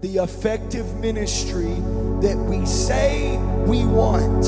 the effective ministry that we say we want.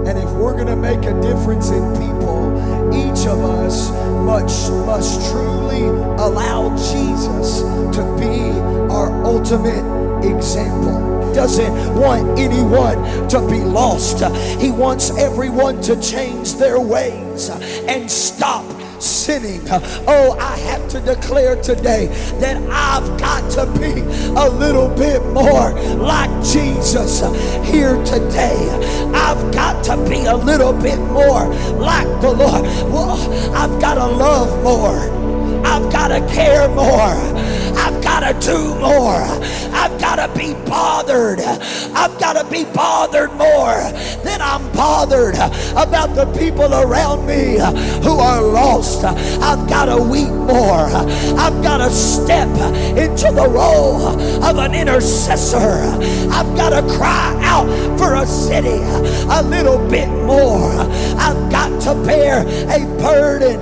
And if we're going to make a difference in people, each of us must truly allow Jesus to be our ultimate example. Doesn't want anyone to be lost. He wants everyone to change their ways and stop sinning. Oh, I have to declare today that I've got to be a little bit more like Jesus here today. I've got to be a little bit more like the Lord. Well, I've got to love more. I've got to care more. I've got to do more. I've got to be bothered. I've got to be bothered more than I'm bothered about the people around me who are lost. I've got to weep more. I've got to step into the role of an intercessor. I've got to cry out for a city a little bit more. I've got to bear a burden.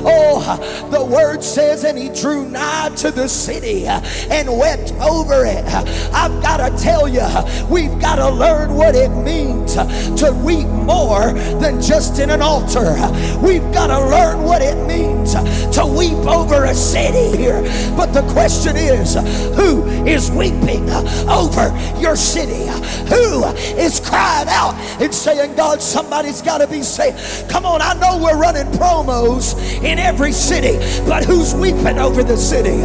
Oh, the word says, and he drew nigh to the city and wept over it. I've got to tell you, we've got to learn what it means to weep more than just in an altar. We've got to learn what it means to weep over a city here. But the question is, who is weeping over your city? Who is crying out and saying, God, somebody's got to be saved? Come on, I know we're running promos in every city, but who's weeping over the city?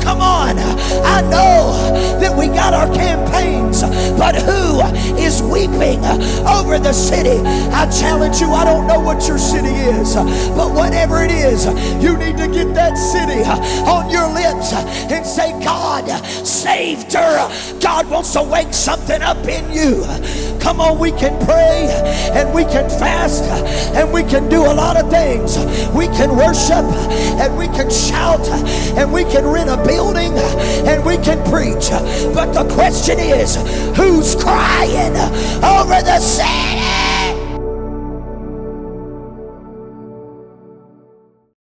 Come on, I know that we got our campaigns, but who is weeping over the city? I challenge you, I don't know what your city is, but whatever it is, you need to get that city on your lips and say, God saved her. God wants to wake something up in you. Come on, we can pray and we can fast and we can do a lot of things. We can worship and we can shout and we can rent a building and we can preach. But the question is, who's crying over the city?